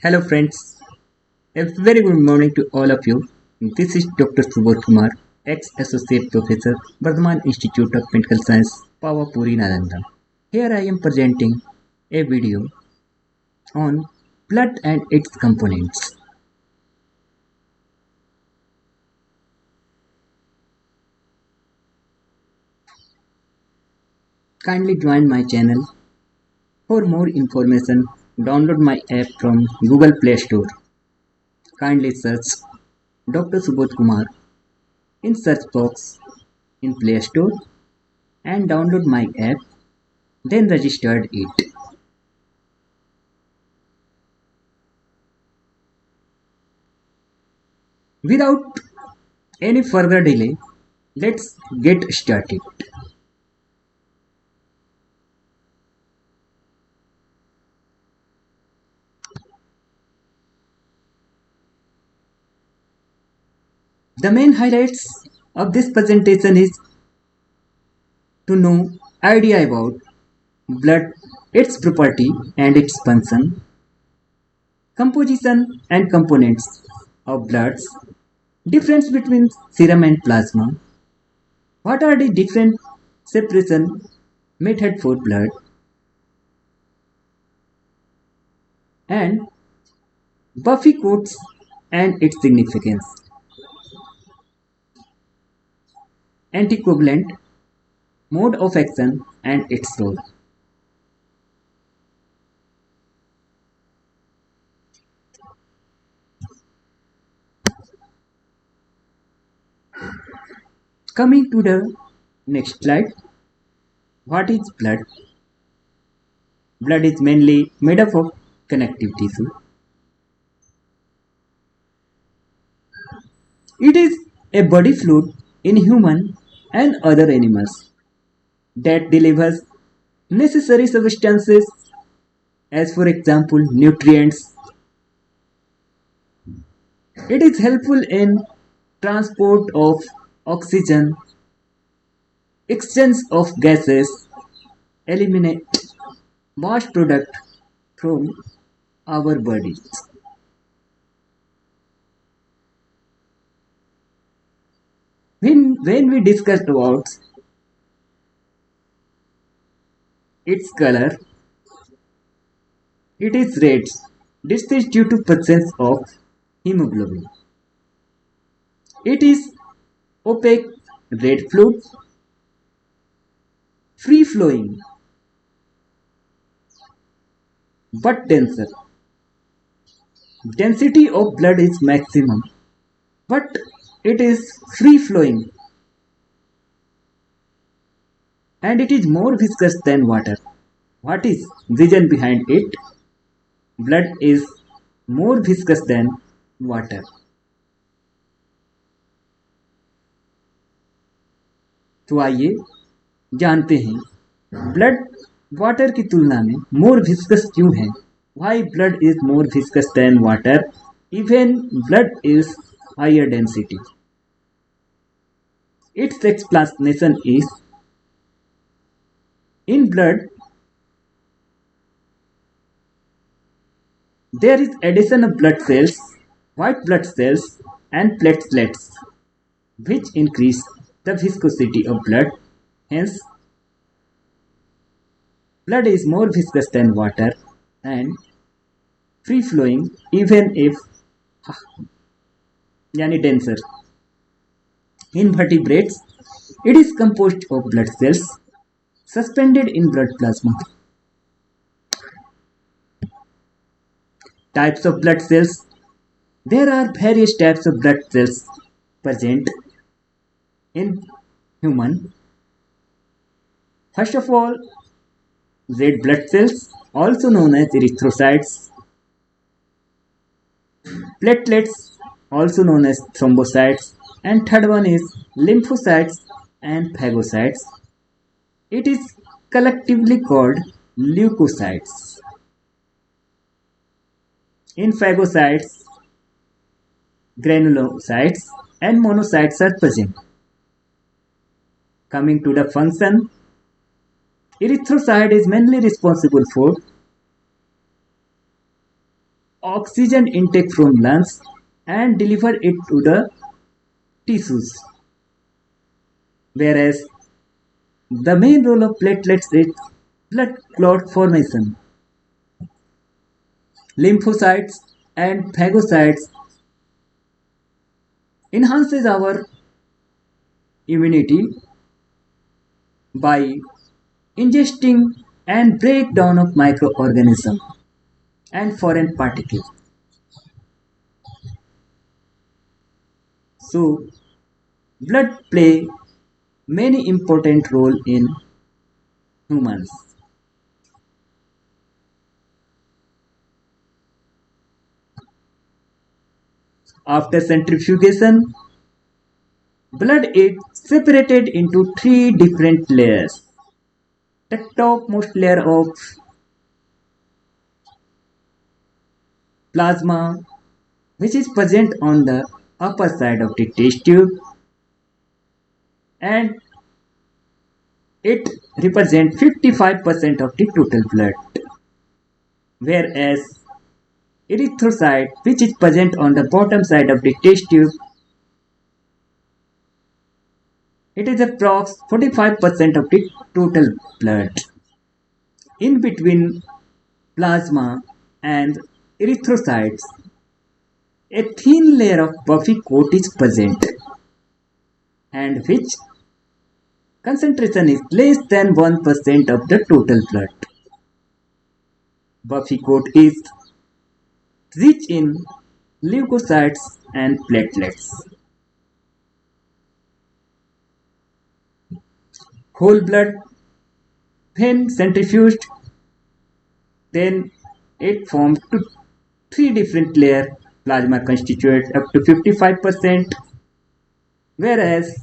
Hello friends, a very good morning to all of you. This is Dr. Subodh Kumar, ex-associate professor, Bardhaman Institute of Medical Science, Pawapuri, Nalanda. Here I am presenting a video on blood and its components. Kindly join my channel. For more information, download my app from Google Play Store. Kindly search Dr. Subodh Kumar in search box in Play Store and download my app, then registered it. Without any further delay, let's get started. The main highlights of this presentation is to know idea about blood, its property and its function, composition and components of bloods, difference between serum and plasma, what are the different separation method for blood, and Buffy codes and its significance, anticoagulant, mode of action and its role. Coming to the next slide, what is blood? Blood is mainly made up of connective tissue. It is a body fluid in human and other animals that delivers necessary substances as for example nutrients. It is helpful in transport of oxygen, exchange of gases, eliminate waste product from our bodies. When we discussed about its color, it is red. This is due to presence of hemoglobin. It is opaque red fluid, free flowing but denser. Density of blood is maximum, but it is free flowing and it is more viscous than water. What is reason behind it? Blood is more viscous than water. तो आइए जानते हैं blood water की तुलना में more viscous क्यों है. Why blood is more viscous than water even blood is higher density? Its explanation is in blood there is addition of blood cells, white blood cells and platelets which increase the viscosity of blood. Hence, blood is more viscous than water and free flowing even if yani denser. In vertebrates, it is composed of blood cells suspended in blood plasma. Types of blood cells. There are various types of blood cells present in human. First of all, red blood cells, also known as erythrocytes, platelets, also known as thrombocytes, and third one is lymphocytes and phagocytes. It is collectively called leukocytes. In phagocytes, granulocytes and monocytes are present. Coming to the function, erythrocyte is mainly responsible for oxygen intake from lungs and deliver it to the tissues. Whereas the main role of platelets is blood clot formation. Lymphocytes and phagocytes enhances our immunity by ingesting and breakdown of microorganisms and foreign particles. So, blood play many important role in humans. After centrifugation, blood is separated into three different layers. The topmost layer of plasma, which is present on the upper side of the test tube, and it represents 55% of the total blood. Whereas erythrocyte, which is present on the bottom side of the test tube, it is approx 45% of the total blood. In between plasma and erythrocytes, a thin layer of buffy coat is present, and which concentration is less than 1% of the total blood. Buffy coat is rich in leukocytes and platelets. Whole blood, when centrifuged, then it forms three different layers. Plasma constitutes up to 55%, whereas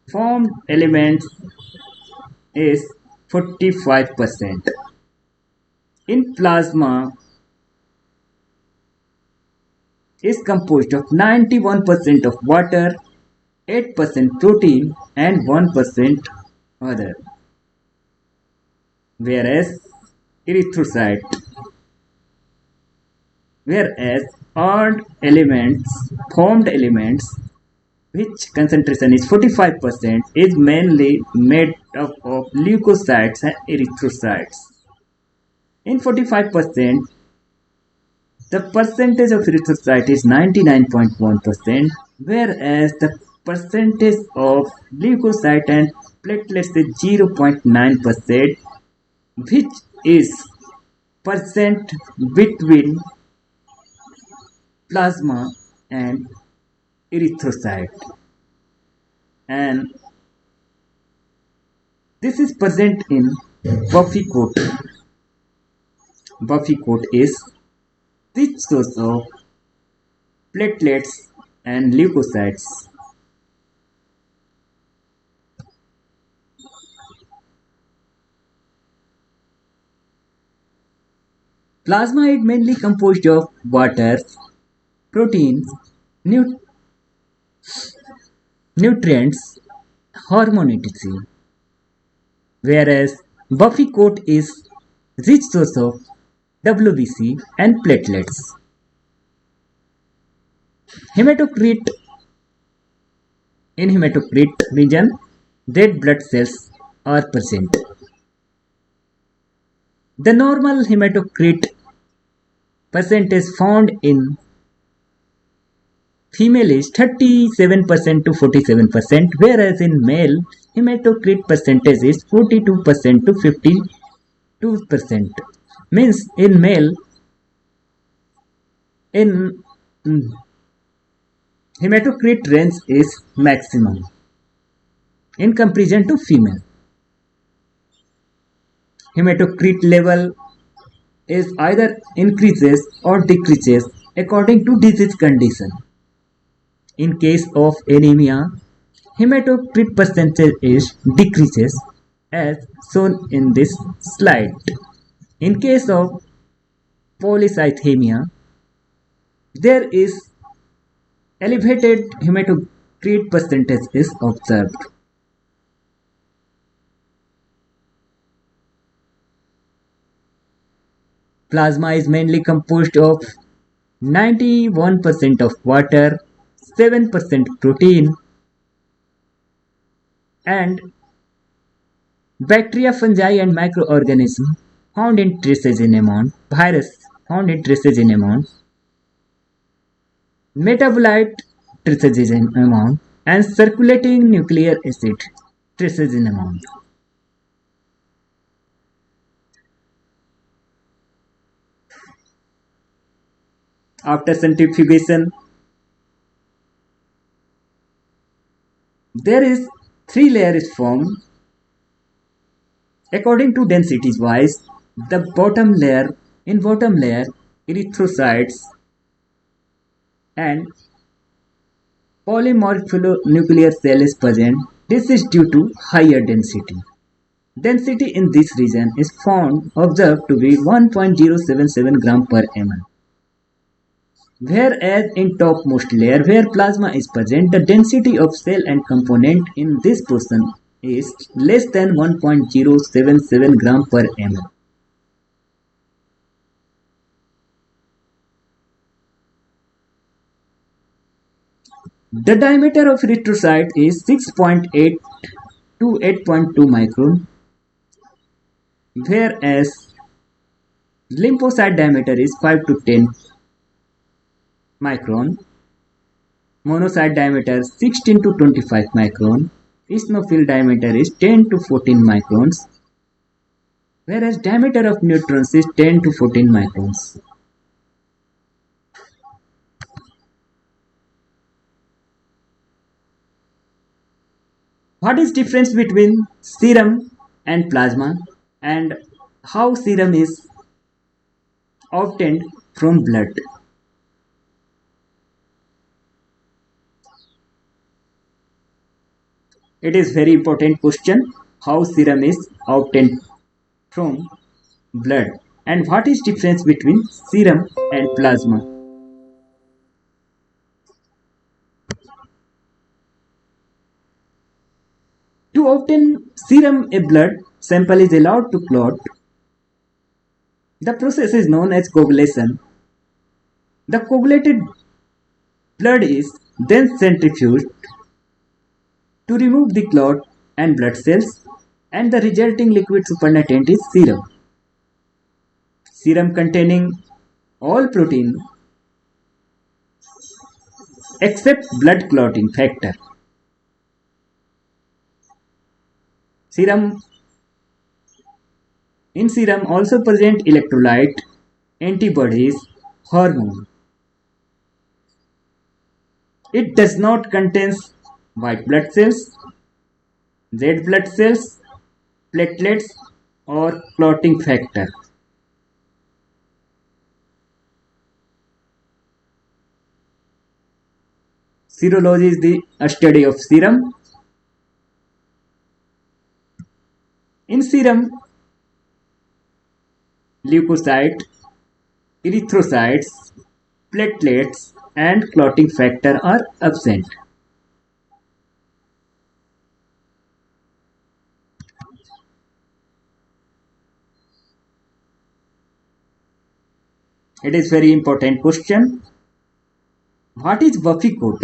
formed elements is 45%. In plasma is composed of 91% of water, 8% protein and 1% other. Whereas odd elements, formed elements, which concentration is 45%, is mainly made up of leukocytes and erythrocytes. In 45%, the percentage of erythrocyte is 99.1%, whereas the percentage of leukocyte and platelets is 0.9%, which is percent between plasma and erythrocyte, and this is present in buffy coat. Buffy coat is rich source of platelets and leukocytes. Plasma is mainly composed of water, proteins, nutrients, hormone etc. Whereas buffy coat is rich source of WBC and platelets. Hematocrit. In hematocrit region, red blood cells are present. The normal hematocrit percentage found in female is 37% to 47%, whereas in male hematocrit percentage is 42% to 52%. Means in male, in hematocrit range is maximum in comparison to female. Hematocrit level is either increases or decreases according to disease condition. In case of anemia, hematocrit percentage is decreases as shown in this slide. In case of polycythemia, there is elevated hematocrit percentage is observed. Plasma is mainly composed of 91% of water, 7% protein, and bacteria, fungi, and microorganisms found in traces in amount, virus found in traces in amount, metabolite traces in amount, and circulating nucleic acid traces in amount. After centrifugation, there is three layers formed according to densities wise. The bottom layer erythrocytes and polymorphonuclear cell is present. This is due to higher density. Density in this region is found observed to be 1.077 gram per ml. Whereas in topmost layer where plasma is present, the density of cell and component in this portion is less than 1.077 gram per ml. The diameter of erythrocyte is 6.8 to 8.2 micron, whereas lymphocyte diameter is 5 to 10 micron, monocyte diameter 16 to 25 micron, eosinophil diameter is 10 to 14 microns, whereas diameter of neutrons is 10 to 14 microns. What is difference between serum and plasma, and how serum is obtained from blood? It is very important question, how serum is obtained from blood, and what is difference between serum and plasma. To obtain serum, a blood sample is allowed to clot. The process is known as coagulation. The coagulated blood is then centrifuged to remove the clot and blood cells, and the resulting liquid supernatant is serum. Serum containing all protein except blood clotting factor. Serum In serum also present electrolyte, antibodies, hormone. It does not contain white blood cells, red blood cells, platelets, or clotting factor. Serology is the study of serum. In serum, leukocyte, erythrocytes, platelets, and clotting factor are absent. It is very important question. What is Buffy coat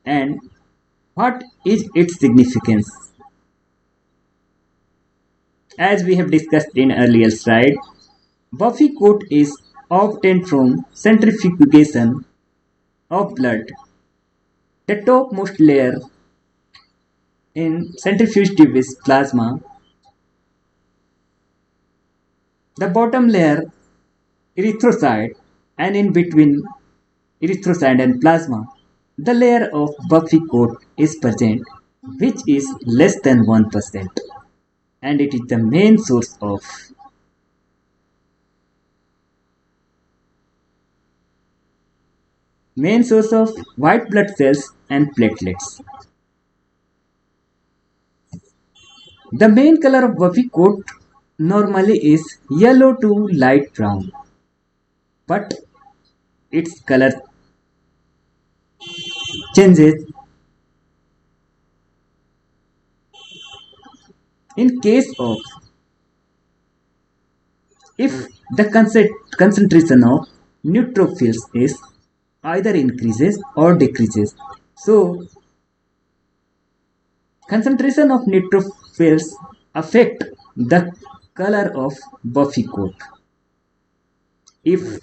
and what is its significance? As we have discussed in earlier slide, Buffy coat is obtained from centrifugation of blood. The topmost layer in centrifuge tube is plasma. The bottom layer erythrocyte, and in between erythrocyte and plasma, the layer of Buffy coat is present, which is less than 1%, and it is the main source of white blood cells and platelets. The main color of Buffy coat normally is yellow to light brown, but its color changes in case of if the concentration of neutrophils is either increases or decreases. So, concentration of neutrophils affect the color of buffy coat. If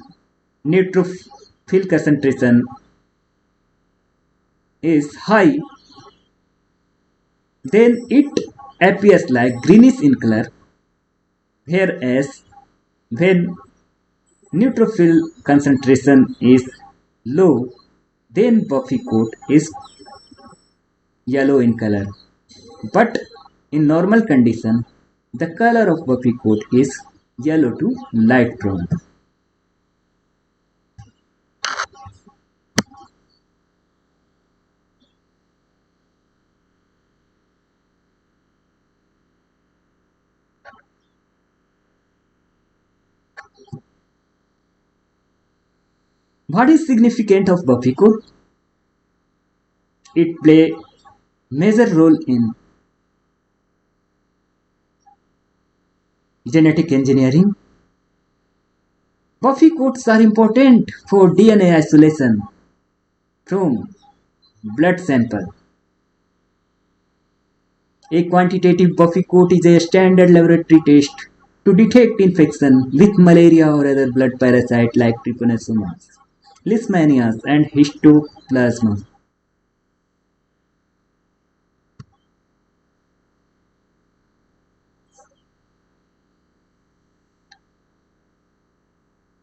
neutrophil concentration is high, then it appears like greenish in color, whereas when neutrophil concentration is low, then buffy coat is yellow in color. But in normal condition, the color of buffy coat is yellow to light brown. What is significant of buffy coat? It play major role in genetic engineering. Buffy coats are important for DNA isolation from blood sample. A quantitative buffy coat is a standard laboratory test to detect infection with malaria or other blood parasite like trypanosomas, leishmanias, and histoplasma.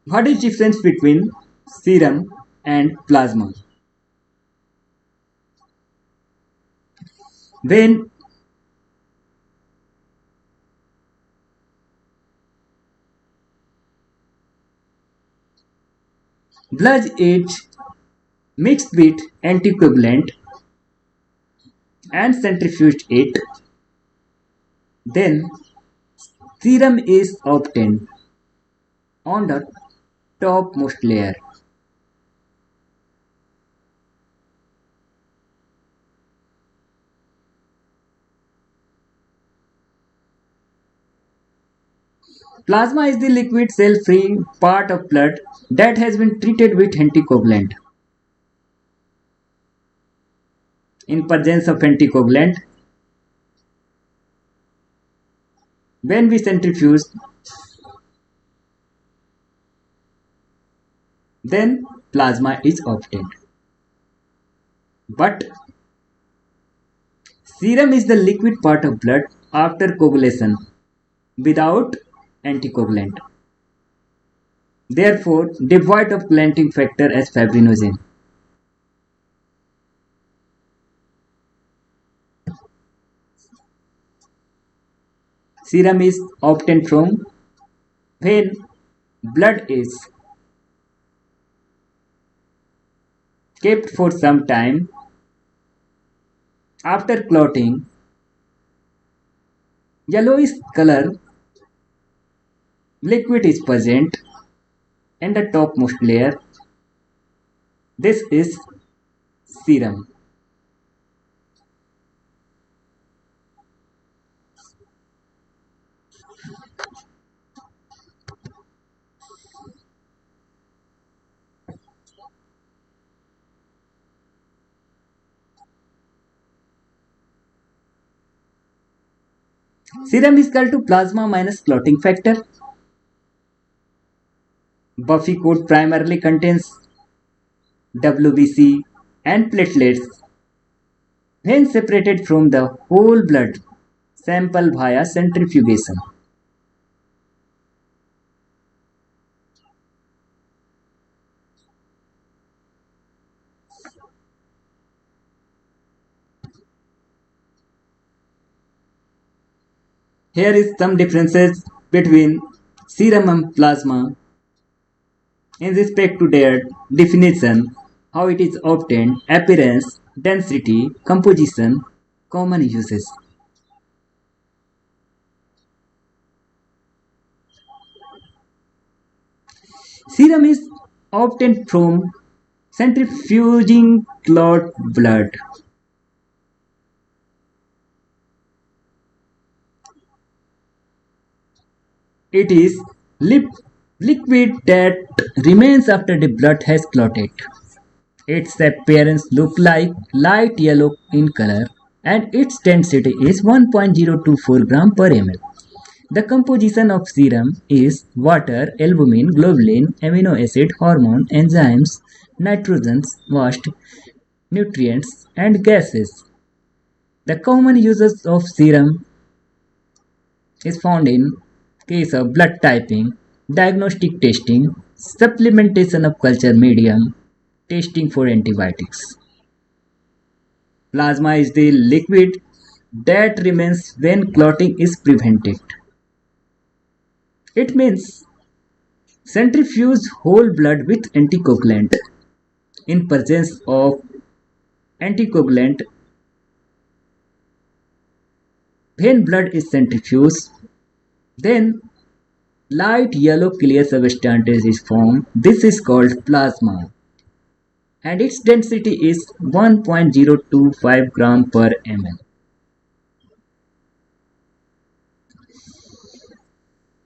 What is difference between serum and plasma? When blood is mixed with anticoagulant and centrifuged it, then serum is obtained on the topmost layer. Plasma is the liquid cell-free part of blood that has been treated with anticoagulant. In presence of anticoagulant, when we centrifuge, then plasma is obtained. But serum is the liquid part of blood after coagulation without anticoagulant. Therefore, devoid of clotting factor as fibrinogen. Serum is obtained from when blood is kept for some time after clotting. Yellowish color liquid is present in the topmost layer. This is serum. Serum is equal to plasma minus clotting factor. Buffy coat primarily contains WBC and platelets when separated from the whole blood sample via centrifugation. Here is some differences between serum and plasma in respect to their definition, how it is obtained, appearance, density, composition, common uses. Serum is obtained from centrifuging clot blood. It is Liquid that remains after the blood has clotted. Its appearance looks like light yellow in color and its density is 1.024 gram per ml. The composition of serum is water, albumin, globulin, amino acid, hormone, enzymes, nitrogens, waste, nutrients, and gases. The common uses of serum is found in case of blood typing, diagnostic testing, supplementation of culture medium, testing for antibiotics. Plasma is the liquid that remains when clotting is prevented. It means centrifuge whole blood with anticoagulant. In presence of anticoagulant, when blood is centrifuged, then light yellow clear substance is formed. This is called plasma and its density is 1.025 gram per ml.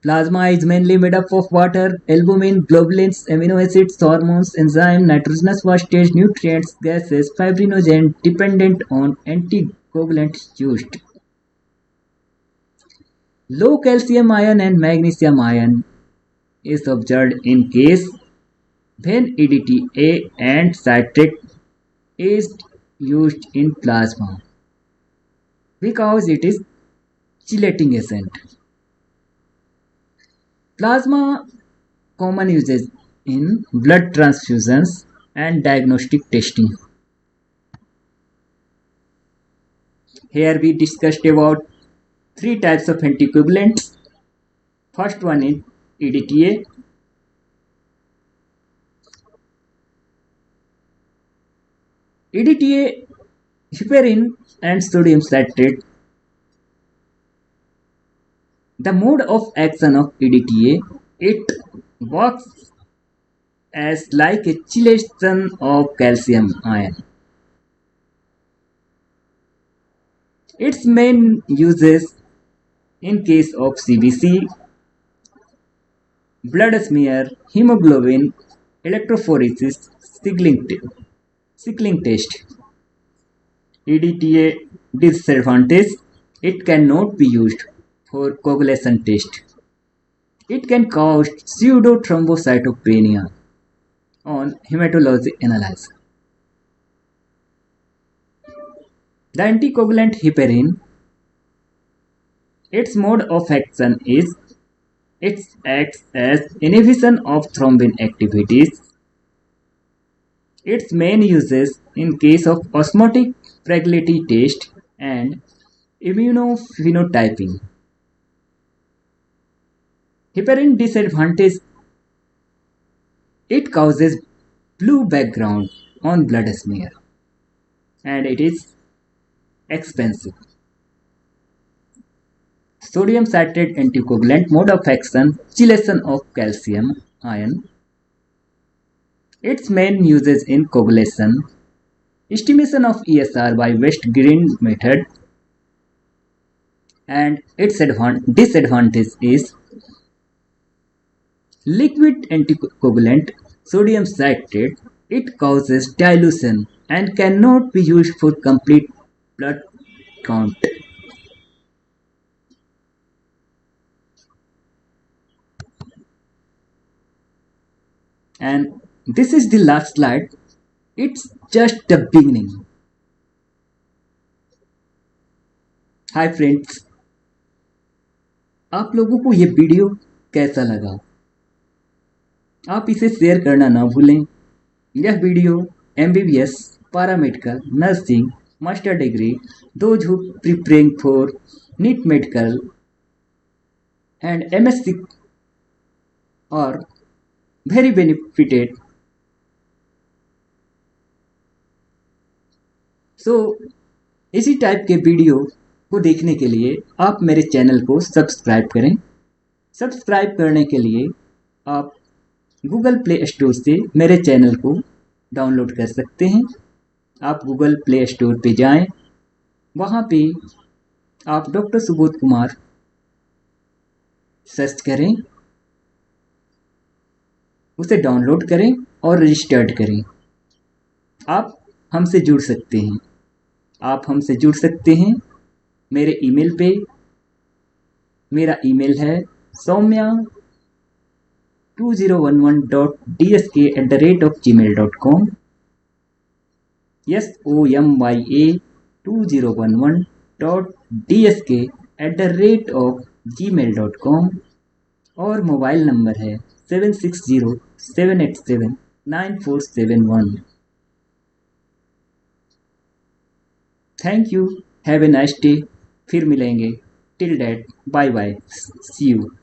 Plasma is mainly made up of water, albumin, globulins, amino acids, hormones, enzymes, nitrogenous wastage, nutrients, gases, fibrinogen dependent on anticoagulants used. Low calcium ion and magnesium ion is observed in case when EDTA and citrate is used in plasma because it is chelating agent. Plasma common uses in blood transfusions and diagnostic testing. Here we discussed about three types of anticoagulants. First one is EDTA. EDTA, heparin and sodium citrate. The mode of action of EDTA, it works as like a chelation of calcium ion. Its main uses in case of CBC, blood smear, hemoglobin, electrophoresis, sickling test. EDTA disadvantage, it cannot be used for coagulation test. It can cause pseudo-thrombocytopenia on hematology analysis. The anticoagulant heparin, its mode of action is it acts as inhibition of thrombin activities. Its main uses in case of osmotic fragility test and immunophenotyping. Heparin disadvantage, it causes blue background on blood smear and it is expensive. Sodium citrate anticoagulant mode of action, chelation of calcium ion. Its main uses in coagulation, estimation of ESR by West Green method, and its disadvantage is liquid anticoagulant sodium citrate. It causes dilution and cannot be used for complete blood count. And this is the last slide. It's just the beginning. Hi friends, आप लोगों को ये video कैसा लगा? आप इसे share करना ना भूलें। यह video MBBS, paramedical, nursing, master degree, those who preparing for NEET medical and MSc are very benefited. सो इसी टाइप के वीडियो को देखने के लिए आप मेरे चैनल को सब्सक्राइब करें। सब्सक्राइब करने के लिए आप गूगल प्ले स्टोर से मेरे चैनल को डाउनलोड कर सकते हैं। आप गूगल प्ले स्टोर पे जाएं, वहाँ पे आप डॉक्टर सुबोध कुमार सर्च करें उसे डाउनलोड करें और रजिस्टर्ड करें। आप हमसे जुड़ सकते हैं। आप हमसे जुड़ सकते हैं मेरे ईमेल पे। मेरा ईमेल है soumya2011.dsk@gmail.com। soumya2011.dsk@gmail.com। और मोबाइल नंबर है 7607879471। Thank you. Have a nice day. फिर मिलेंगे। Till that bye bye. See you.